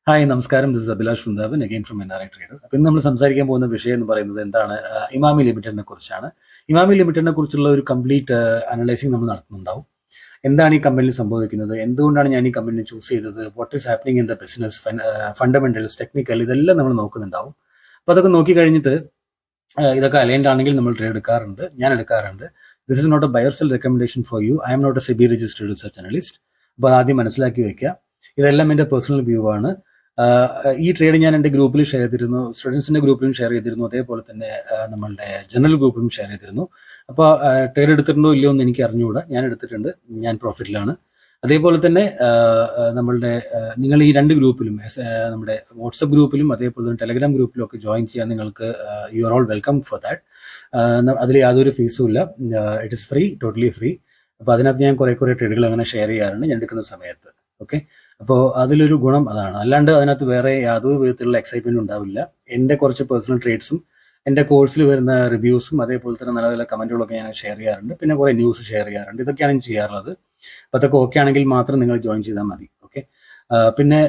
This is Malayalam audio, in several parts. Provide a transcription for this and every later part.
ഹായ് നമസ്കാരം, this is Abhilash Vrindavan again from NRI trader. അപ്പോൾ ഇന്ന് നമ്മൾ സംസാരിക്കാൻ പോകുന്ന വിഷയം എന്ന് പറയുന്നത് എന്താണ്, ഇമാമി ലിമിറ്റഡിനെ കുറിച്ചാണ്. ഇമാമി ലിമിറ്റഡിനെ കുറിച്ചുള്ള ഒരു കംപ്ലീറ്റ് അനലൈസിങ് നമ്മൾ നടത്തുന്നുണ്ടാവും. എന്താണ് ഈ കമ്പനിയിൽ സംഭവിക്കുന്നത്, എന്തുകൊണ്ടാണ് ഞാൻ ഈ കമ്പനി ചൂസ് ചെയ്തത്, what is happening in the business, fundamentals, technical, ഇതെല്ലാം നമ്മൾ നോക്കുന്നുണ്ടാവും. അപ്പോൾ അതൊക്കെ നോക്കി കഴിഞ്ഞിട്ട് ഇതൊക്കെ അലൈൻഡ് ആണെങ്കിൽ നമ്മൾ ട്രേഡ് എടുക്കാറുണ്ട്, ഞാൻ എടുക്കാറുണ്ട്. This is not a buy or sell recommendation for you. I am not a SEBI registered research analyst. അപ്പോൾ ആദ്യം മനസ്സിലാക്കി വെക്കുക, ഇതെല്ലാം എൻ്റെ പേഴ്സണൽ വ്യൂ ആണ്. ഈ ട്രേഡ് ഞാൻ എൻ്റെ ഗ്രൂപ്പിൽ ഷെയർ ചെയ്തിരുന്നു, സ്റ്റുഡൻസിൻ്റെ ഗ്രൂപ്പിലും ഷെയർ ചെയ്തിരുന്നു, അതേപോലെ തന്നെ നമ്മളുടെ ജനറൽ ഗ്രൂപ്പിലും ഷെയർ ചെയ്തിരുന്നു. അപ്പോൾ ട്രേഡ് എടുത്തിട്ടുണ്ടോ ഇല്ലയോ എന്ന് എനിക്ക് അറിഞ്ഞുകൂടാ. ഞാൻ എടുത്തിട്ടുണ്ട്, ഞാൻ പ്രോഫിറ്റിലാണ്. അതേപോലെ തന്നെ നമ്മളുടെ നിങ്ങൾ ഈ രണ്ട് ഗ്രൂപ്പിലും, നമ്മുടെ വാട്സപ്പ് ഗ്രൂപ്പിലും അതേപോലെ തന്നെ ടെലഗ്രാം ഗ്രൂപ്പിലും ഒക്കെ ജോയിൻ ചെയ്യാൻ നിങ്ങൾക്ക് you are all welcome for that. അതിൽ യാതൊരു ഫീസും ഇല്ല, it is free, totally free. അപ്പോൾ അതിനകത്ത് ഞാൻ കുറേ ട്രേഡുകൾ അങ്ങനെ ഷെയർ ചെയ്യാറുണ്ട് ഞാൻ എടുക്കുന്ന സമയത്ത്. ഓക്കെ, അപ്പോൾ അതിലൊരു ഗുണം അതാണ്. അല്ലാണ്ട് അതിനകത്ത് വേറെ യാതൊരു വിധത്തിലുള്ള എക്സൈറ്റ്മെന്റ് ഉണ്ടാവില്ല. എൻ്റെ കുറച്ച് പേഴ്സണൽ ട്രേഡ്സും എൻ്റെ കോഴ്സിൽ വരുന്ന റിവ്യൂസും അതേപോലെ തന്നെ നല്ല നല്ല കമൻറ്റുകളൊക്കെ ഞാൻ ഷെയർ ചെയ്യാറുണ്ട്. പിന്നെ കുറേ ന്യൂസ് ഷെയർ ചെയ്യാറുണ്ട്. ഇതൊക്കെയാണ് ഞാൻ ചെയ്യാറുള്ളത്. അപ്പോൾ അതൊക്കെ ഓക്കെ ആണെങ്കിൽ മാത്രം നിങ്ങൾ ജോയിൻ ചെയ്താൽ മതി. ഓക്കെ, പിന്നെ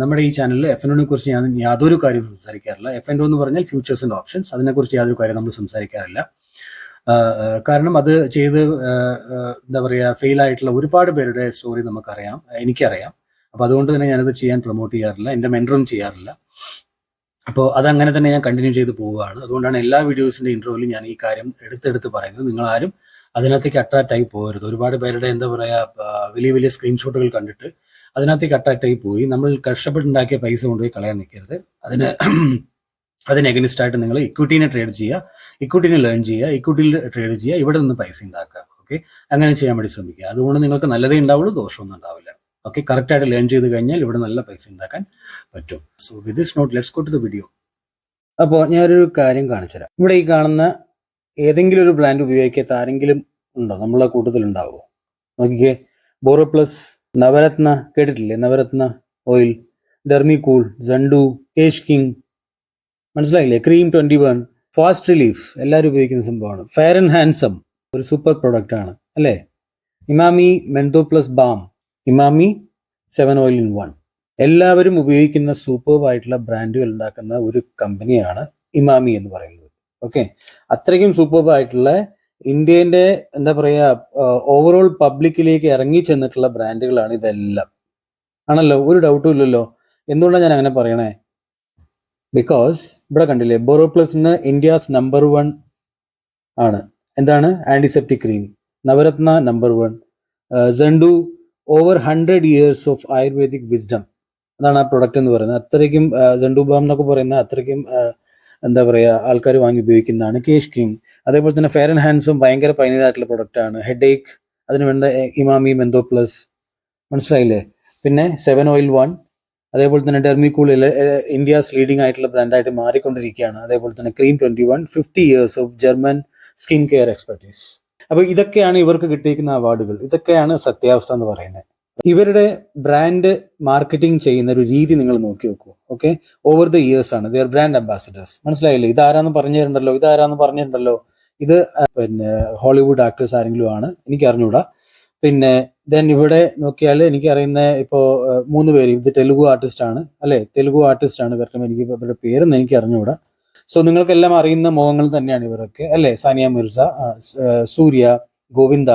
നമ്മുടെ ഈ ചാനലിൽ FNO കുറിച്ച് ഞാൻ യാതൊരു കാര്യവും സംസാരിക്കാറില്ല. FNO എന്ന് പറഞ്ഞാൽ ഫ്യൂച്ചേഴ്സ് ആൻഡ് ഓപ്ഷൻസ്. അതിനെക്കുറിച്ച് യാതൊരു കാര്യം നമ്മൾ സംസാരിക്കാറില്ല. കാരണം അത് ചെയ്ത് എന്താ പറയുക, ഫെയിൽ ആയിട്ടുള്ള ഒരുപാട് പേരുടെ സ്റ്റോറി നമുക്കറിയാം, എനിക്കറിയാം. അപ്പോൾ അതുകൊണ്ട് തന്നെ ഞാനത് ചെയ്യാൻ പ്രൊമോട്ട് ചെയ്യാറില്ല, എൻ്റെ മെൻറ്ററും ചെയ്യാറില്ല. അപ്പോൾ അതങ്ങനെ തന്നെ ഞാൻ കണ്ടിന്യൂ ചെയ്ത് പോവുകയാണ്. അതുകൊണ്ടാണ് എല്ലാ വീഡിയോസിൻ്റെ ഇൻട്രോയിലും ഞാൻ ഈ കാര്യം എടുത്തെടുത്ത് പറയുന്നത്. നിങ്ങളാരും അതിനകത്തേക്ക് അട്രാക്റ്റ് ആയി പോകരുത്. ഒരുപാട് പേരുടെ എന്താ പറയുക, വലിയ വലിയ സ്ക്രീൻഷോട്ടുകൾ കണ്ടിട്ട് അതിനകത്തേക്ക് അട്രാക്റ്റ് ആയി പോയി നമ്മൾ കഷ്ടപ്പെട്ടുണ്ടാക്കിയ പൈസ കൊണ്ടുപോയി കളയാൻ നിൽക്കരുത്. അതിന് എഗനിസ്റ്റ് ആയിട്ട് നിങ്ങൾ ഇക്വിറ്റീനെ ട്രേഡ് ചെയ്യുക, ഇക്വിറ്റീനെ ലേൺ ചെയ്യുക, ഇക്വിറ്റിയിൽ ട്രേഡ് ചെയ്യുക, ഇവിടെ നിന്ന് പൈസ ഉണ്ടാക്കുക. ഓക്കെ, അങ്ങനെ ചെയ്യാൻ വേണ്ടി ശ്രമിക്കുക. അതുകൊണ്ട് നിങ്ങൾക്ക് നല്ലതേ ഉണ്ടാവുള്ളൂ, ദോഷമൊന്നും ഉണ്ടാവില്ല. ഓക്കെ, കറക്റ്റായിട്ട് ലേൺ ചെയ്ത് കഴിഞ്ഞാൽ ഇവിടെ നല്ല പൈസ ഉണ്ടാക്കാൻ പറ്റും. So with this note let's go to the video. അപ്പോൾ ഞാനൊരു കാര്യം കാണിച്ചുതരാം. ഇവിടെ ഈ കാണുന്ന ഏതെങ്കിലും ഒരു ബ്രാൻഡ് ഉപയോഗിക്കാത്ത ആരെങ്കിലും ഉണ്ടോ? നമ്മളെ കൂട്ടത്തിലുണ്ടാവുമോ? നോക്കിക്കേ, ബോറോപ്ലസ്, നവരത്ന കേട്ടിട്ടില്ലേ? Navratna oil, Dermicool, Zandu, Kesh king, മനസ്സിലായില്ലേ? ക്രീം 21, ഫാസ്റ്റ് റിലീഫ്, എല്ലാവരും ഉപയോഗിക്കുന്ന സംഭവമാണ്. ഫെയർ ആൻഡ് ഹാൻസം ഒരു സൂപ്പർ പ്രൊഡക്റ്റ് ആണ് അല്ലേ? Emami mentho plus balm, Emami 7 oil in 1, എല്ലാവരും ഉപയോഗിക്കുന്ന സൂപ്പർബായിട്ടുള്ള ബ്രാൻഡുകൾ ഉണ്ടാക്കുന്ന ഒരു കമ്പനിയാണ് ഇമാമി എന്ന് പറയുന്നത്. ഓക്കെ, അത്രയ്ക്കും സൂപ്പർബായിട്ടുള്ള ഇന്ത്യൻ്റെ എന്താ പറയുക, ഓവറോൾ പബ്ലിക്കിലേക്ക് ഇറങ്ങി ചെന്നിട്ടുള്ള ബ്രാൻഡുകളാണ് ഇതെല്ലാം. ആണല്ലോ, ഒരു ഡൗട്ടും ഇല്ലല്ലോ. എന്തുകൊണ്ടാണ് ഞാൻ അങ്ങനെ പറയണേ? ബിക്കോസ് ഇവിടെ കണ്ടില്ലേ, ബോറോപ്ലസിന് ഇന്ത്യാസ് നമ്പർ 1 ആണ്. എന്താണ്? Antiseptic cream. Navratna number 1. Zandu over 100 years of ayurvedic wisdom. അതാണ് ആ പ്രൊഡക്റ്റ് എന്ന് പറയുന്നത്. അത്രയ്ക്കും സണ്ടു ബാം എന്നൊക്കെ പറയുന്ന അത്രയ്ക്കും എന്താ പറയുക, ആൾക്കാർ വാങ്ങി ഉപയോഗിക്കുന്നതാണ്. കേഷ് കിങ്, അതേപോലെ തന്നെ ഫെയർ ആൻഡ് ഹാൻസം ഭയങ്കര പൈനതായിട്ടുള്ള പ്രൊഡക്റ്റാണ്. ഹെഡ് ഏക്ക്, അതിന് വേണ്ട ഇമാമി മെന്തോ പ്ലസ്, മനസ്സിലായില്ലേ? പിന്നെ 7 oil 1, അതേപോലെ തന്നെ ഡെർമികൂൾ ഇന്ത്യാസ് ലീഡിംഗ് ആയിട്ടുള്ള ബ്രാൻഡായിട്ട് മാറിക്കൊണ്ടിരിക്കുകയാണ്. അതേപോലെ തന്നെ cream 21, 50 years of German skin care expertise. അപ്പോൾ ഇതൊക്കെയാണ് ഇവർക്ക് കിട്ടിയിരിക്കുന്ന അവാർഡുകൾ. ഇതൊക്കെയാണ് സത്യാവസ്ഥ എന്ന് പറയുന്നത്. ഇവരുടെ ബ്രാൻഡ് മാർക്കറ്റിംഗ് ചെയ്യുന്ന ഒരു രീതി നിങ്ങൾ നോക്കി നോക്കൂ. ഓക്കെ, ഓവർ ദ ഇയേഴ്സ് ആണ് ദിയർ ബ്രാൻഡ് അംബാസിഡേഴ്സ്. മനസ്സിലായില്ലേ? ഇതാരാന്ന് പറഞ്ഞിട്ടുണ്ടല്ലോ. ഇത് പിന്നെ ഹോളിവുഡ് ആക്ടേഴ്സ് ആരെങ്കിലും ആണ്, എനിക്ക് അറിഞ്ഞൂടാ. പിന്നെ ദെൻ ഇവിടെ നോക്കിയാൽ എനിക്ക് അറിയുന്ന ഇപ്പോൾ 3 പേര്, ഇത് തെലുഗു ആർട്ടിസ്റ്റ് ആണ് അല്ലേ? തെലുഗു ആർട്ടിസ്റ്റ് ആണ് കറക്റ്റ്. എനിക്ക് ഇവരുടെ പേരൊന്നും എനിക്ക് അറിഞ്ഞുകൂടാ. സോ നിങ്ങൾക്കെല്ലാം അറിയുന്ന മുഖങ്ങൾ തന്നെയാണ് ഇവരൊക്കെ അല്ലേ? സാനിയ മിർസ, സൂര്യ, ഗോവിന്ദ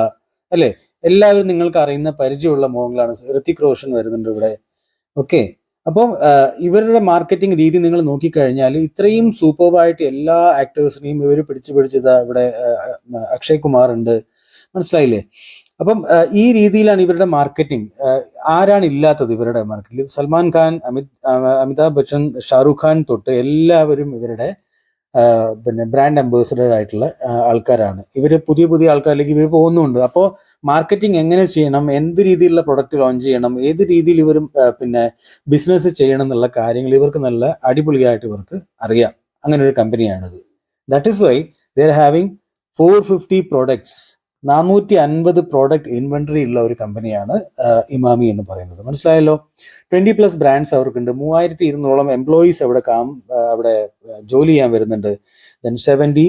അല്ലേ? എല്ലാവരും നിങ്ങൾക്ക് അറിയുന്ന പരിചയമുള്ള മുഖങ്ങളാണ്. ഋത്തിക് റോഷൻ വരുന്നുണ്ട് ഇവിടെ. ഓക്കെ, അപ്പം ഇവരുടെ മാർക്കറ്റിംഗ് രീതി നിങ്ങൾ നോക്കിക്കഴിഞ്ഞാൽ ഇത്രയും സൂപ്പർബായിട്ട് എല്ലാ ആക്ടേഴ്സിനെയും ഇവർ പിടിച്ചതാ. ഇവിടെ അക്ഷയ് കുമാർ ഉണ്ട്, മനസ്സിലായില്ലേ? അപ്പം ഈ രീതിയിലാണ് ഇവരുടെ മാർക്കറ്റിംഗ്. ആരാണ് ഇല്ലാത്തത് ഇവരുടെ മാർക്കറ്റിൽ? സൽമാൻ ഖാൻ, അമിതാഭ് ബച്ചൻ, ഷാറുഖ് ഖാൻ തൊട്ട് എല്ലാവരും ഇവരുടെ പിന്നെ ബ്രാൻഡ് അംബാസിഡർ ആയിട്ടുള്ള ആൾക്കാരാണ്. ഇവർ പുതിയ ആൾക്കാരിലേക്ക് ഇവർ പോകുന്നുണ്ട്. അപ്പോൾ മാർക്കറ്റിംഗ് എങ്ങനെ ചെയ്യണം, എന്ത് രീതിയിലുള്ള പ്രൊഡക്റ്റ് ലോഞ്ച് ചെയ്യണം, ഏത് രീതിയിൽ ഇവരും പിന്നെ ബിസിനസ് ചെയ്യണം എന്നുള്ള കാര്യങ്ങൾ ഇവർക്ക് നല്ല അടിപൊളിയായിട്ട് ഇവർക്ക് അറിയാം. അങ്ങനെ ഒരു കമ്പനിയാണിത്. That is why they are having 450 products, 450 product inventory ഉള്ള ഒരു കമ്പനിയാണ് ഇമാമി എന്ന് പറയുന്നത്. മനസ്സിലായല്ലോ? 20+ ബ്രാൻഡ്സ് അവർക്കുണ്ട്. 3200 എംപ്ലോയീസ് അവിടെ ജോലി ചെയ്യാൻ വരുന്നുണ്ട്. ദെൻ 70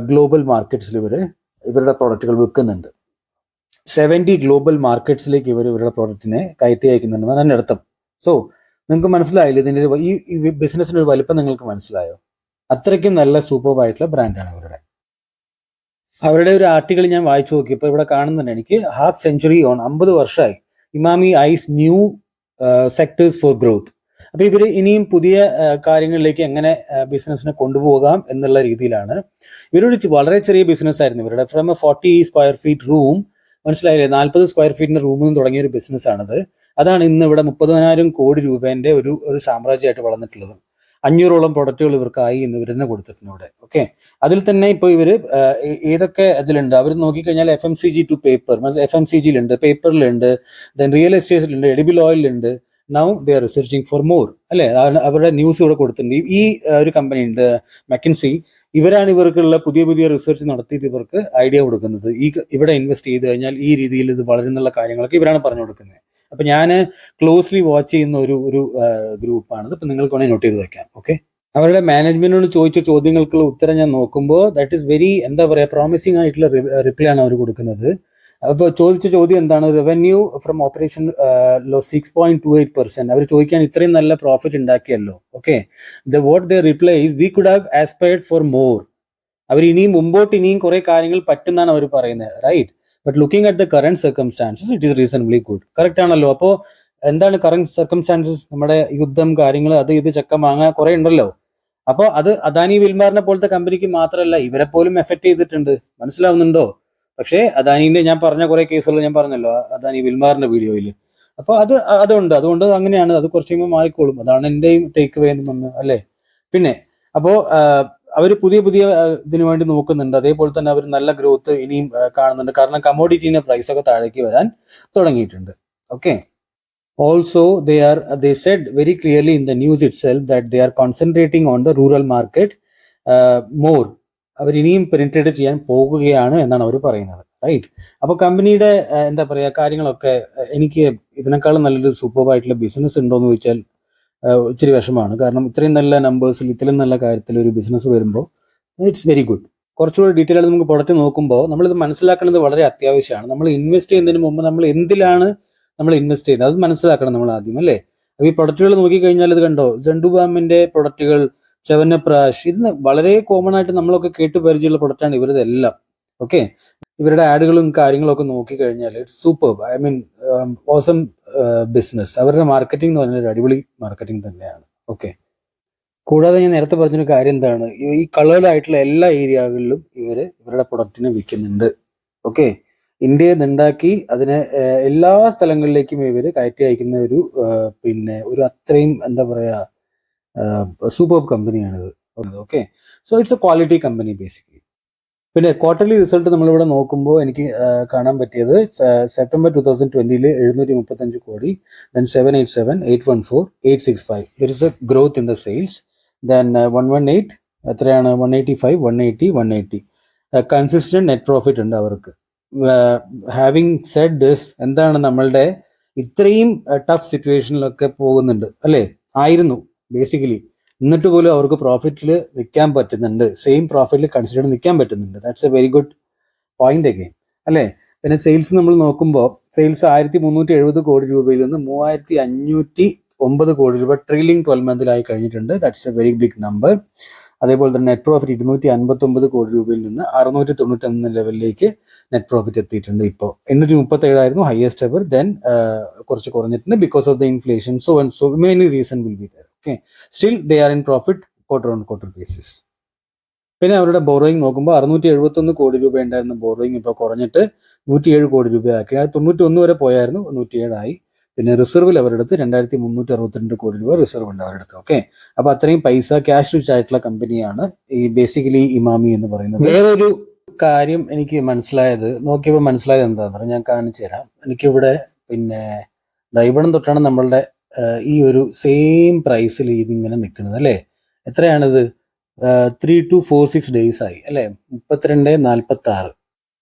ഗ്ലോബൽ മാർക്കറ്റ്സിൽ ഇവരുടെ പ്രോഡക്റ്റുകൾ വിൽക്കുന്നുണ്ട്. 70 ഗ്ലോബൽ മാർക്കറ്റ്സിലേക്ക് ഇവരുടെ പ്രോഡക്റ്റിനെ കയറ്റി അയക്കുന്നുണ്ടെന്നാണ് എൻ്റെ അർത്ഥം. സോ നിങ്ങൾക്ക് മനസ്സിലായില്ല ഇതിൻ്റെ ഈ ബിസിനസ്സിൻ്റെ ഒരു വലിപ്പം നിങ്ങൾക്ക് മനസ്സിലായോ? അത്രയ്ക്കും നല്ല സൂപ്പർബായിട്ടുള്ള ബ്രാൻഡാണ് അവരുടെ ഒരു ആർട്ടിക്കിൾ ഞാൻ വായിച്ചു നോക്കിയപ്പോൾ ഇവിടെ കാണുന്നുണ്ട് എനിക്ക് ഹാഫ് സെഞ്ചുറി ഓൺ 50 വർഷമായി Emami eyes new sectors for growth. അപ്പോൾ ഇവർ ഇനിയും പുതിയ കാര്യങ്ങളിലേക്ക് എങ്ങനെ ബിസിനസ്സിനെ കൊണ്ടുപോകാം എന്നുള്ള രീതിയിലാണ്. ഇവരൊരു വളരെ ചെറിയ ബിസിനസ് ആയിരുന്നു ഇവരുടെ. From A 40 square feet room, മനസ്സിലായില്ലേ, 40 സ്ക്വയർ ഫീറ്റിന്റെ റൂമിൽ നിന്ന് തുടങ്ങിയ ഒരു ബിസിനസ്സാണിത്. അതാണ് ഇന്ന് ഇവിടെ 30,000 കോടി രൂപേന്റെ ഒരു സാമ്രാജ്യമായിട്ട് വളർന്നിട്ടുള്ളത്. 500ഓളം പ്രൊഡക്റ്റുകൾ ഇവർക്കായി ഇന്ന് ഇവർ തന്നെ കൊടുത്തിട്ടുണ്ട് ഇവിടെ. ഓക്കെ, അതിൽ തന്നെ ഇപ്പോൾ ഇവർ ഏതൊക്കെ ഇതിലുണ്ട് അവർ നോക്കിക്കഴിഞ്ഞാൽ FMCG ടു പേപ്പർ, FMCGയിലുണ്ട്, പേപ്പറിലുണ്ട്, ദെൻ റിയൽ എസ്റ്റേറ്റിലുണ്ട്, എഡിബിൾ ഓയിലുണ്ട്. Now they are researching for more, അല്ലേ? അവരുടെ ന്യൂസ് ഇവിടെ കൊടുത്തിട്ടുണ്ട്. ഈ ഒരു കമ്പനി ഉണ്ട് മെക്കിൻസി, ഇവരാണ് ഇവർക്കുള്ള പുതിയ പുതിയ റിസർച്ച് നടത്തിയിട്ട് ഇവർക്ക് ഐഡിയ കൊടുക്കുന്നത്. ഇവിടെ ഇൻവെസ്റ്റ് ചെയ്ത് കഴിഞ്ഞാൽ ഈ രീതിയിൽ ഇത് വളരുന്നുള്ള കാര്യങ്ങളൊക്കെ ഇവരാണ് പറഞ്ഞു കൊടുക്കുന്നത്. അപ്പൊ ഞാൻ ക്ലോസ്ലി വാച്ച് ചെയ്യുന്ന ഒരു ഗ്രൂപ്പാണിത്. ഇപ്പൊ നിങ്ങൾക്ക് വേണമെങ്കിൽ നോട്ട് ചെയ്ത് വെക്കാം. ഓക്കെ, അവരുടെ മാനേജ്മെന്റിനോട് ചോദിച്ച ചോദ്യങ്ങൾക്കുള്ള ഉത്തരം ഞാൻ നോക്കുമ്പോൾ ദാറ്റ് ഈസ് വെരി എന്താ പറയുക പ്രോമിസിംഗ് ആയിട്ടുള്ള റിപ്ലൈ ആണ് അവർ കൊടുക്കുന്നത്. അപ്പോൾ ചോദിച്ച ചോദ്യം എന്താണ്? Revenue from operation 6.28%. അവർ ചോദിക്കുകയാണ് ഇത്രയും നല്ല പ്രോഫിറ്റ് ഉണ്ടാക്കിയല്ലോ. Okay, what the reply is we could have aspired for more. അവർ ഇനിയും കുറെ കാര്യങ്ങൾ പറ്റുന്നതാണ് അവർ പറയുന്നത്, right? But looking at the current circumstances it is reasonably good. Correct ആണല്ലോ. അപ്പോൾ എന്താണ് കറന്റ് സർക്കംസ്റ്റാൻസസ്? നമ്മുടെ യുദ്ധം, കാര്യങ്ങൾ, അത് ഇത് ചക്ക മാങ്ങ കുറെ ഉണ്ടല്ലോ. അപ്പോൾ അത് അദാനി വിൽമാറിനെ പോലത്തെ കമ്പനിക്ക് മാത്രമല്ല ഇവരെ പോലും എഫക്ട് ചെയ്തിട്ടുണ്ട്. മനസ്സിലാവുന്നുണ്ടോ? പക്ഷേ അദാനിന്റെ ഞാൻ പറഞ്ഞ കുറെ കേസുകൾ ഞാൻ പറഞ്ഞല്ലോ അദാനി വിൽമാറിന്റെ വീഡിയോയിൽ. അപ്പോൾ അതുകൊണ്ട് അങ്ങനെയാണ്. അത് കുറച്ച് കഴിയുമ്പോൾ മാറിക്കോളും. അതാണ് എന്റെയും ടേക്ക് അവേ എന്ന്, അല്ലേ? പിന്നെ അപ്പോൾ അവർ പുതിയ ഇതിനു വേണ്ടി നോക്കുന്നുണ്ട്. അതേപോലെ തന്നെ അവർ നല്ല ഗ്രോത്ത് ഇനിയും കാണുന്നുണ്ട്. കാരണം കമോഡിറ്റീന്റെ പ്രൈസ് ഒക്കെ താഴേക്ക് വരാൻ തുടങ്ങിയിട്ടുണ്ട്. Okay, also they said very clearly in the news itself that they are concentrating on the rural market more. അവർ ഇനിയും പെനിട്രേറ്റ് ചെയ്യാൻ പോകുകയാണ് എന്നാണ് അവർ പറയുന്നത്, റൈറ്റ്? അപ്പോൾ കമ്പനിയുടെ എന്താ പറയുക കാര്യങ്ങളൊക്കെ എനിക്ക് ഇതിനേക്കാളും നല്ലൊരു സൂപ്പർബായിട്ടുള്ള ബിസിനസ് ഉണ്ടോ എന്ന് ചോദിച്ചാൽ ഇച്ചിരി വിഷമമാണ്. കാരണം ഇത്രയും നല്ല നമ്പേഴ്സിൽ ഇത്രയും നല്ല കാര്യത്തിൽ ഒരു ബിസിനസ് വരുമ്പോൾ ഇറ്റ്സ് വെരി ഗുഡ്. കുറച്ചുകൂടി ഡീറ്റെയിൽ ആയിട്ട് നമുക്ക് പ്രൊഡക്റ്റ് നോക്കുമ്പോൾ നമ്മളിത് മനസ്സിലാക്കുന്നത് വളരെ അത്യാവശ്യമാണ്. നമ്മൾ ഇൻവെസ്റ്റ് ചെയ്യുന്നതിന് മുമ്പ് നമ്മൾ എന്തിലാണ് നമ്മൾ ഇൻവെസ്റ്റ് ചെയ്യുന്നത് അത് മനസ്സിലാക്കണം നമ്മൾ ആദ്യം, അല്ലേ? അപ്പോൾ ഈ പ്രൊഡക്റ്റുകൾ നോക്കിക്കഴിഞ്ഞാൽ ഇത് കണ്ടോ, ജണ്ടുബാമിന്റെ പ്രൊഡക്റ്റുകൾ, ചവനപ്രാഷ്, ഇത് വളരെ കോമൺ ആയിട്ട് നമ്മളൊക്കെ കേട്ട് പരിചയമുള്ള പ്രൊഡക്റ്റാണ് ഇവരത് എല്ലാം. ഓക്കെ, ഇവരുടെ ആഡുകളും കാര്യങ്ങളൊക്കെ നോക്കിക്കഴിഞ്ഞാൽ it's super. I mean awesome business. അവരുടെ മാർക്കറ്റിംഗ് എന്ന് പറഞ്ഞാൽ ഒരു അടിപൊളി മാർക്കറ്റിംഗ് തന്നെയാണ്. ഓക്കെ, കൂടാതെ ഞാൻ നേരത്തെ പറഞ്ഞൊരു കാര്യം എന്താണ്, ഈ കളേർഡായിട്ടുള്ള എല്ലാ ഏരിയകളിലും ഇവരുടെ പ്രൊഡക്റ്റിനെ വിൽക്കുന്നുണ്ട്. ഓക്കെ, ഇന്ത്യയിൽ നിന്നുണ്ടാക്കി അതിനെ എല്ലാ സ്ഥലങ്ങളിലേക്കും ഇവർ കയറ്റി അയക്കുന്ന ഒരു അത്രയും എന്താ പറയാ സൂപ്പർ കമ്പനിയാണിത്. Okay, so it's a quality company basically. പിന്നെ ക്വാർട്ടർലി റിസൾട്ട് നമ്മളിവിടെ നോക്കുമ്പോൾ എനിക്ക് കാണാൻ പറ്റിയത് September 2020 735 crore, then 787, 814, 865. There is a growth in the sales. Then 118 എത്രയാണ്, 185, 180, 180. കൺസിസ്റ്റന്റ് നെറ്റ് പ്രോഫിറ്റ് ഉണ്ട് അവർക്ക്. ഹാവിങ് സെഡ് ദിസ്, എന്താണ് നമ്മളുടെ ഇത്രയും ടഫ് സിറ്റുവേഷനിലൊക്കെ പോകുന്നുണ്ട്, അല്ലേ? ആയിരുന്നു ബേസിക്കലി. എന്നിട്ട് പോലും അവർക്ക് പ്രോഫിറ്റിൽ നിൽക്കാൻ പറ്റുന്നുണ്ട്, സെയിം പ്രോഫിറ്റിൽ കൺസിഡർ നിൽക്കാൻ പറ്റുന്നുണ്ട്. That's a very good point again, അല്ലേ? പിന്നെ സെയിൽസ് നമ്മൾ നോക്കുമ്പോൾ സെയിൽസ് 1370 കോടി രൂപയിൽ നിന്ന് 3509 കോടി രൂപ ട്രെയിലിംഗ് 12 മന്തിലായി കഴിഞ്ഞിട്ടുണ്ട്. That's a very big number. അതേപോലെ തന്നെ നെറ്റ് പ്രോഫിറ്റ് 259 കോടി രൂപയിൽ നിന്ന് 691 ലെവലിലേക്ക് നെറ്റ് പ്രോഫിറ്റ് എത്തിയിട്ടുണ്ട്. ഇപ്പോൾ 837 ആയിരുന്നു ഹയസ്റ്റ് എവർ. ദെൻ കുറച്ച് കുറഞ്ഞിട്ടുണ്ട് because of the inflation. So main reason will be there. Okay, still they are in profit quarter on quarter basis. പിന്നെ അവരുടെ ബോറോയിങ് നോക്കുമ്പോൾ 671 കോടി രൂപ ഉണ്ടായിരുന്ന ബോറോയിങ് ഇപ്പോൾ കുറഞ്ഞിട്ട് 107 കോടി രൂപയാക്കി. 91 വരെ പോയായിരുന്നു, 107 ആയി. പിന്നെ റിസർവിൽ അവരെടുത്ത് 2362 കോടി രൂപ റിസർവ് ഉണ്ട് അവരെടുത്ത്. ഓക്കെ, അപ്പൊ അത്രയും പൈസ ക്യാഷ് റിച്ച് ആയിട്ടുള്ള കമ്പനിയാണ് ഈ ബേസിക്കലി ഇമാമി എന്ന് പറയുന്നത്. വേറൊരു കാര്യം എനിക്ക് നോക്കിയപ്പോൾ മനസ്സിലായത് എന്താണെന്ന് പറഞ്ഞാൽ ഞാൻ കാണിച്ചു തരാം. എനിക്കിവിടെ പിന്നെ ഇവിടെ തൊട്ടാണ് നമ്മളുടെ ഈ ഒരു സെയിം പ്രൈസിൽ ഇതിങ്ങനെ നിൽക്കുന്നത്, അല്ലേ? എത്രയാണിത്? 3 to 4-6 days ആയി, അല്ലേ? 32.46.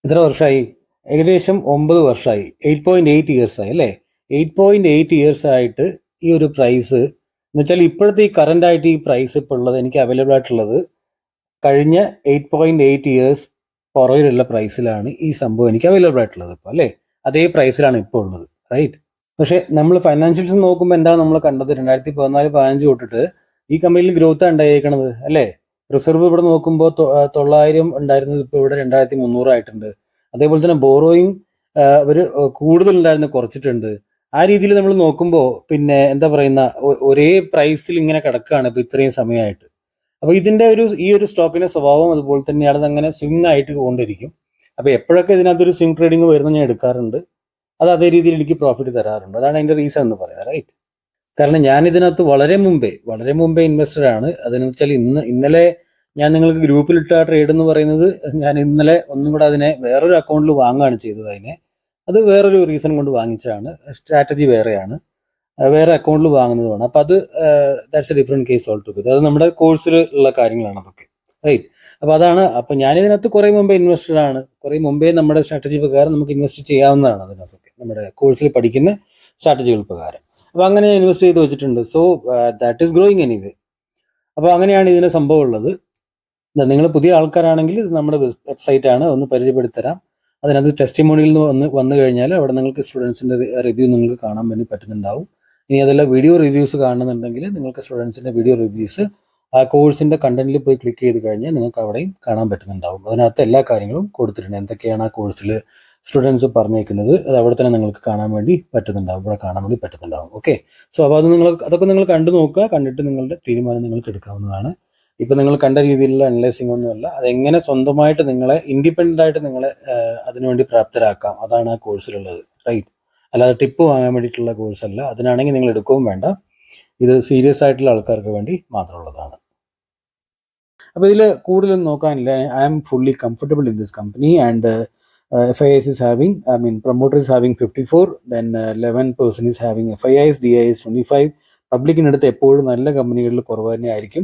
എത്ര വർഷമായി? ഏകദേശം 9 വർഷമായി. 8.8 years ആയി, അല്ലേ? 8.8 years ആയിട്ട് ഈ ഒരു പ്രൈസ് എന്ന് വെച്ചാൽ ഇപ്പോഴത്തെ ഈ കറന്റ് ആയിട്ട് ഈ പ്രൈസ് ഇപ്പോൾ ഉള്ളത് എനിക്ക് അവൈലബിൾ ആയിട്ടുള്ളത് കഴിഞ്ഞ 8.8 years പുറകിലുള്ള പ്രൈസിലാണ് ഈ സംഭവം എനിക്ക് അവൈലബിൾ ആയിട്ടുള്ളത് ഇപ്പോൾ, അല്ലേ? അതേ പ്രൈസിലാണ് ഇപ്പോൾ ഉള്ളത്, റൈറ്റ്? പക്ഷേ നമ്മൾ ഫൈനാൻഷ്യൽസ് നോക്കുമ്പോൾ എന്താണ് നമ്മൾ കണ്ടത്? 2014-15 തൊട്ടിട്ട് ഈ കമ്പനിയിൽ ഗ്രോത്ത് ഉണ്ടായേക്കണത് അല്ലേ? റിസർവ് ഇവിടെ നോക്കുമ്പോൾ 900 ഉണ്ടായിരുന്നത് ഇപ്പോൾ ഇവിടെ 2300 ആയിട്ടുണ്ട്. അതേപോലെ തന്നെ ബോറോയിങ് അവർ കൂടുതൽ ഉണ്ടായിരുന്ന കുറച്ചിട്ടുണ്ട്. ആ രീതിയിൽ നമ്മൾ നോക്കുമ്പോൾ പിന്നെ എന്താ പറയുന്ന ഒരേ പ്രൈസിൽ ഇങ്ങനെ കിടക്കുകയാണ് ഇപ്പോൾ ഇത്രയും സമയമായിട്ട്. അപ്പോൾ ഇതിന്റെ ഈ ഒരു സ്റ്റോക്കിന്റെ സ്വഭാവം അതുപോലെ തന്നെയാണ്, അത് അങ്ങനെ സ്വിംഗ് ആയിട്ട് കൊണ്ടിരിക്കും. അപ്പോൾ എപ്പോഴൊക്കെ ഇതിനകത്തൊരു സ്വിംഗ് ട്രേഡിംഗ് വരുന്ന ഞാൻ എടുക്കാറുണ്ട്. അത് അതേ രീതിയിൽ എനിക്ക് പ്രോഫിറ്റ് തരാറുണ്ട്. അതാണ് അതിന്റെ റീസൺ എന്ന് പറയാം, റൈറ്റ്? കാരണം ഞാൻ ഇതിനകത്ത് വളരെ മുമ്പേ ഇൻവെസ്റ്റർ ആണ്. അതെന്ന് വെച്ചാൽ ഇന്നലെ ഞാൻ നിങ്ങൾക്ക് ഗ്രൂപ്പിലിട്ട ട്രേഡ് എന്ന് പറയുന്നത് ഞാൻ ഇന്നലെ ഒന്നും കൂടെ അതിനെ വേറൊരു അക്കൗണ്ടിൽ വാങ്ങുകയാണ് ചെയ്തത്. അത് വേറൊരു റീസൺ കൊണ്ട് വാങ്ങിച്ചതാണ്. സ്ട്രാറ്റജി വേറെയാണ്, വേറെ അക്കൗണ്ടിൽ വാങ്ങുന്നതുമാണ്. അപ്പം അത് that's A different case all together. അത് നമ്മുടെ കോഴ്സിൽ ഉള്ള കാര്യങ്ങളാണ് അതൊക്കെ, റൈറ്റ്? അപ്പോൾ അതാണ്. അപ്പം ഞാനിതിനകത്ത് കുറേ മുമ്പേ ഇൻവെസ്റ്റർ ആണ്. കുറേ മുമ്പേ നമ്മുടെ സ്ട്രാറ്റജി പ്രകാരം നമുക്ക് ഇൻവെസ്റ്റ് ചെയ്യാവുന്നതാണ് അതിനകത്തൊക്കെ, നമ്മുടെ കോഴ്സിൽ പഠിക്കുന്ന സ്ട്രാറ്റജികൾ പ്രകാരം. അപ്പോൾ അങ്ങനെ ഇൻവെസ്റ്റ് ചെയ്ത് വെച്ചിട്ടുണ്ട്. So that is growing anyway. അപ്പോൾ അങ്ങനെയാണ് ഇതിന് സംഭവം ഉള്ളത്. നിങ്ങൾ പുതിയ ആൾക്കാരാണെങ്കിൽ ഇത് നമ്മുടെ വെബ്സൈറ്റ് ആണ്, ഒന്ന് പരിചയപ്പെടുത്തരാം. അതിനകത്ത് ടെസ്റ്റിമോണിയിൽ നിന്ന് വന്നു കഴിഞ്ഞാൽ അവിടെ നിങ്ങൾക്ക് സ്റ്റുഡൻസിൻ്റെ റിവ്യൂ നിങ്ങൾക്ക് കാണാൻ വേണ്ടി പറ്റുന്നുണ്ടാവും. ഇനി അതല്ല വീഡിയോ റിവ്യൂസ് കാണുന്നുണ്ടെങ്കിൽ നിങ്ങൾക്ക് സ്റ്റുഡൻസിൻ്റെ വീഡിയോ റിവ്യൂസ് ആ കോഴ്സിൻ്റെ കണ്ടന്റിൽ പോയി ക്ലിക്ക് ചെയ്ത് കഴിഞ്ഞാൽ നിങ്ങൾക്ക് അവിടെയും കാണാൻ പറ്റുന്നുണ്ടാവും. അതിനകത്ത് എല്ലാ കാര്യങ്ങളും കൊടുത്തിട്ടുണ്ട്, എന്തൊക്കെയാണ് ആ കോഴ്സിൽ സ്റ്റുഡൻസ് പറഞ്ഞേക്കുന്നത് അത് അവിടെ തന്നെ നിങ്ങൾക്ക് കാണാൻ വേണ്ടി പറ്റുന്നുണ്ടാവും, ഇവിടെ കാണാൻ വേണ്ടി പറ്റുന്നുണ്ടാവും. ഓക്കെ, സോ അപ്പോൾ അതൊക്കെ നിങ്ങൾ കണ്ടു നോക്കുക. കണ്ടിട്ട് നിങ്ങളുടെ തീരുമാനം നിങ്ങൾക്ക് എടുക്കാവുന്നതാണ്. ഇപ്പം നിങ്ങൾ കണ്ട രീതിയിലുള്ള അനലൈസിങ് ഒന്നുമല്ല, അതെങ്ങനെ സ്വന്തമായിട്ട് നിങ്ങളെ ഇൻഡിപെൻഡൻ്റ് ആയിട്ട് നിങ്ങളെ അതിനുവേണ്ടി പ്രാപ്തരാക്കാം, അതാണ് ആ കോഴ്സിലുള്ളത്, റൈറ്റ്? അല്ലാതെ ടിപ്പ് വാങ്ങാൻ വേണ്ടിയിട്ടുള്ള കോഴ്സല്ല. അതിനാണെങ്കിൽ നിങ്ങൾ എടുക്കുകയും വേണ്ട. ഇത് സീരിയസ് ആയിട്ടുള്ള ആൾക്കാർക്ക് വേണ്ടി മാത്രമുള്ളതാണ്. അപ്പോൾ ഇതിൽ കൂടുതലൊന്നും നോക്കാനില്ല. I am fully comfortable in this company and FIIs is having, promoter is having 54, then 11% is having FIIs, DIIs 25. പബ്ലിക്കിനടുത്ത് എപ്പോഴും നല്ല കമ്പനികളിൽ കുറവ് തന്നെ ആയിരിക്കും.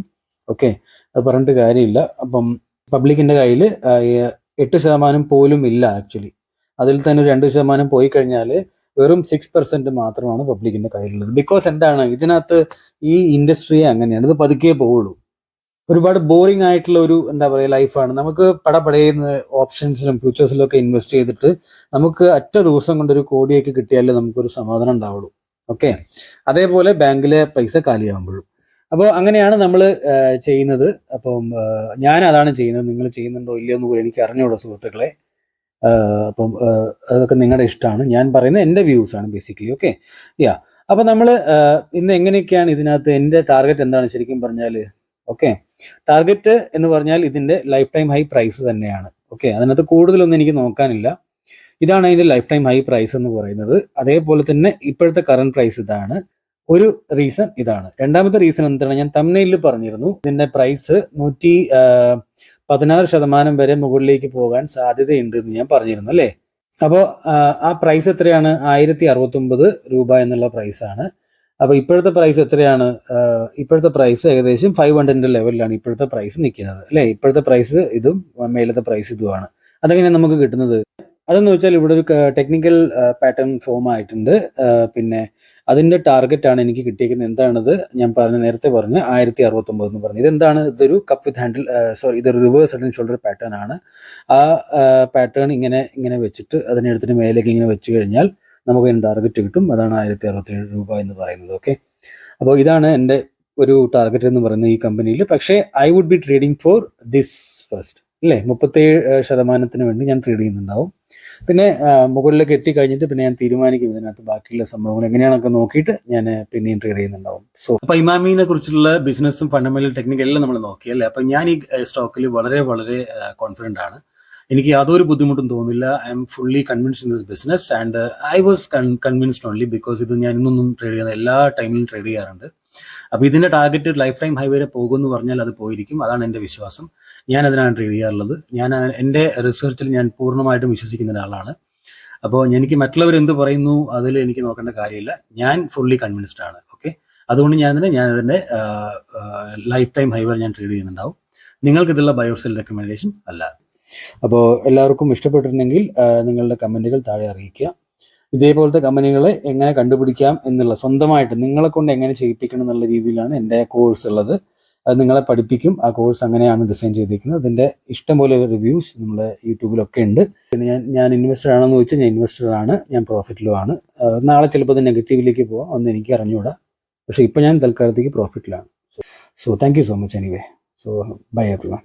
ഓക്കെ, അത് പറഞ്ഞിട്ട് കാര്യമില്ല. അപ്പം പബ്ലിക്കിൻ്റെ കയ്യിൽ 8% പോലും ഇല്ല ആക്ച്വലി. അതിൽ തന്നെ 2% പോയി കഴിഞ്ഞാൽ വെറും 6% മാത്രമാണ് പബ്ലിക്കിൻ്റെ കയ്യിലുള്ളത്. ബിക്കോസ് എന്താണ്, ഇതിനകത്ത് ഈ ഇൻഡസ്ട്രിയെ അങ്ങനെയാണ്, ഇത് പതുക്കെ പോവുള്ളൂ. ഒരുപാട് ബോറിംഗ് ആയിട്ടുള്ള ഒരു എന്താ പറയുക ലൈഫാണ്. നമുക്ക് പടപടയുന്ന ഓപ്ഷൻസിലും ഫ്യൂച്ചേഴ്സിലും ഒക്കെ ഇൻവെസ്റ്റ് ചെയ്തിട്ട് നമുക്ക് ഒറ്റ ദിവസം കൊണ്ടൊരു കോടിയൊക്കെ കിട്ടിയാലേ നമുക്കൊരു സമാധാനം ഉണ്ടാവുള്ളൂ. ഓക്കെ, അതേപോലെ ബാങ്കിലെ പൈസ കാലിയാകുമ്പോഴും. അപ്പോൾ അങ്ങനെയാണ് നമ്മൾ ചെയ്യുന്നത്. അപ്പം ഞാൻ അതാണ് ചെയ്യുന്നത്. നിങ്ങൾ ചെയ്യുന്നുണ്ടോ ഇല്ലയോ എന്ന് പോലും എനിക്ക് അറിഞ്ഞൂടോ സുഹൃത്തുക്കളെ. അപ്പം അതൊക്കെ നിങ്ങളുടെ ഇഷ്ടമാണ്. ഞാൻ പറയുന്നത് എൻ്റെ വ്യൂസ് ആണ് ബേസിക്കലി. ഓക്കെ, യാ. അപ്പം നമ്മൾ ഇന്ന് എങ്ങനെയൊക്കെയാണ് ഇതിനകത്ത് എൻ്റെ ടാർഗറ്റ് എന്താണ് ശരിക്കും പറഞ്ഞാൽ? ഓക്കെ, ടാർഗറ്റ് എന്ന് പറഞ്ഞാൽ ഇതിൻ്റെ ലൈഫ് ടൈം ഹൈ പ്രൈസ് തന്നെയാണ്. ഓക്കെ, അതിനകത്ത് കൂടുതലൊന്നും എനിക്ക് നോക്കാനില്ല. ഇതാണ് അതിൻ്റെ ലൈഫ് ടൈം ഹൈ പ്രൈസ് എന്ന് പറയുന്നത്. അതേപോലെ തന്നെ ഇപ്പോഴത്തെ കറണ്ട് പ്രൈസ് ഇതാണ്. ഒരു റീസൺ ഇതാണ്. രണ്ടാമത്തെ റീസൺ എന്താണ്, ഞാൻ തംബ്നെയിലിൽ പറഞ്ഞിരുന്നു ഇതിൻ്റെ പ്രൈസ് 116% വരെ മുകളിലേക്ക് പോകാൻ സാധ്യതയുണ്ട് എന്ന് ഞാൻ പറഞ്ഞിരുന്നു അല്ലേ? അപ്പോൾ ആ പ്രൈസ് എത്രയാണ്? 1069 രൂപ എന്നുള്ള പ്രൈസാണ്. അപ്പോൾ ഇപ്പോഴത്തെ പ്രൈസ് എത്രയാണ്? ഇപ്പോഴത്തെ പ്രൈസ് ഏകദേശം 500 ലെവലിലാണ് ഇപ്പോഴത്തെ പ്രൈസ് നിൽക്കുന്നത് അല്ലേ? ഇപ്പോഴത്തെ പ്രൈസ് ഇതും മേലത്തെ പ്രൈസ് ഇതുമാണ്. അതെങ്ങനെയാണ് നമുക്ക് കിട്ടുന്നത്? അതെന്ന് വെച്ചാൽ ഇവിടെ ഒരു ടെക്നിക്കൽ പാറ്റേൺ ഫോം ആയിട്ടുണ്ട്. പിന്നെ അതിൻ്റെ ടാർഗറ്റാണ് എനിക്ക് കിട്ടിയിരിക്കുന്നത്. എന്താണത്? ഞാൻ നേരത്തെ പറഞ്ഞ 1069 എന്ന് പറഞ്ഞു. ഇതെന്താണ്? ഇതൊരു കപ്പ് വിത്ത് ഹാൻഡിൽ, ഇതൊരു reverse head and shoulder pattern ആണ്. ആ പാറ്റേൺ ഇങ്ങനെ വെച്ചിട്ട് അതിനെടുത്തിട്ട് മേലേക്ക് ഇങ്ങനെ വെച്ച് കഴിഞ്ഞാൽ നമുക്ക് അതിന് ടാർഗറ്റ് കിട്ടും. അതാണ് 1067 രൂപ എന്ന് പറയുന്നത്. ഓക്കെ, അപ്പോൾ ഇതാണ് എൻ്റെ ഒരു ടാർഗറ്റ് എന്ന് പറയുന്നത് ഈ കമ്പനിയിൽ. പക്ഷേ I would be trading for this first അല്ലേ? 37% വേണ്ടി ഞാൻ ട്രേഡ് ചെയ്യുന്നുണ്ടാവും. പിന്നെ മുകളിലേക്ക് എത്തിക്കഴിഞ്ഞിട്ട് പിന്നെ ഞാൻ തീരുമാനിക്കും ഇതിനകത്ത് ബാക്കിയുള്ള സംഭവങ്ങൾ എങ്ങനെയാണൊക്കെ നോക്കിയിട്ട് ഞാൻ പിന്നെയും ട്രേഡ് ചെയ്യുന്നുണ്ടാവും. സോ അപ്പോൾ ഇമാമിനെ കുറിച്ചുള്ള ബിസിനസ്സും ഫണ്ടമെന്റൽ ടെക്നിക്കൽ എല്ലാം നമ്മൾ നോക്കിയല്ലേ? അപ്പം ഞാൻ ഈ സ്റ്റോക്കിൽ വളരെ വളരെ കോൺഫിഡൻ്റ് ആണ്. എനിക്ക് യാതൊരു ബുദ്ധിമുട്ടും തോന്നില്ല. I M fully convinced in this business and I was convinced only because ഇത് ഞാൻ ഇന്നൊന്നും ട്രേഡ് ചെയ്യുന്നത് എല്ലാ ടൈമിലും ട്രേഡ് ചെയ്യാറുണ്ട്. അപ്പോൾ ഇതിൻ്റെ ടാർഗറ്റ് ലൈഫ് ടൈം ഹൈ വരെ പോകുമെന്ന് പറഞ്ഞാൽ അത് പോയിരിക്കും. അതാണ് എൻ്റെ വിശ്വാസം. ഞാൻ അതിനാണ് ട്രേഡ് ചെയ്യാറുള്ളത്. ഞാൻ എൻ്റെ റിസർച്ചിൽ ഞാൻ പൂർണ്ണമായിട്ടും വിശ്വസിക്കുന്ന ഒരാളാണ്. അപ്പോൾ എനിക്ക് മറ്റുള്ളവർ എന്ത് പറയുന്നു അതിൽ എനിക്ക് നോക്കേണ്ട കാര്യമില്ല. ഞാൻ ഫുള്ളി കൺവിൻസ്ഡ് ആണ്. ഓക്കെ, അതുകൊണ്ട് ഞാൻ അതിൻ്റെ ലൈഫ് ടൈം ഹൈ വരെ ഞാൻ ട്രേഡ് ചെയ്യുന്നുണ്ടാവും. നിങ്ങൾക്കിതുള്ള ബൈ ഓർ സെൽ റെക്കമെൻഡേഷൻ അല്ല. അപ്പോൾ എല്ലാവർക്കും ഇഷ്ടപ്പെട്ടിട്ടുണ്ടെങ്കിൽ നിങ്ങളുടെ കമൻറ്റുകൾ താഴെ അറിയിക്കുക. ഇതേപോലത്തെ കമ്പനികളെ എങ്ങനെ കണ്ടുപിടിക്കാം എന്നുള്ള സ്വന്തമായിട്ട് നിങ്ങളെ കൊണ്ട് എങ്ങനെ ചെയ്യിപ്പിക്കണം എന്നുള്ള രീതിയിലാണ് എൻ്റെ കോഴ്സ് ഉള്ളത്. അത് നിങ്ങളെ പഠിപ്പിക്കും. ആ കോഴ്സ് അങ്ങനെയാണ് ഡിസൈൻ ചെയ്തിരിക്കുന്നത്. അതിൻ്റെ ഇഷ്ടംപോലെ റിവ്യൂസ് നമ്മുടെ യൂട്യൂബിലൊക്കെ ഉണ്ട്. പിന്നെ ഞാൻ ഇൻവെസ്റ്റർ ആണെന്ന് ചോദിച്ചാൽ ഞാൻ ഇൻവെസ്റ്റർ ആണ്, ഞാൻ പ്രോഫിറ്റിലുമാണ്. നാളെ ചിലപ്പോൾ അത് നെഗറ്റീവിലേക്ക് പോകാം, ഒന്നും എനിക്ക് അറിഞ്ഞുകൂടാ. പക്ഷേ ഇപ്പോൾ ഞാൻ തൽക്കാലത്തേക്ക് പ്രോഫിറ്റിലാണ്. So thank you so much anyway. So bye everyone.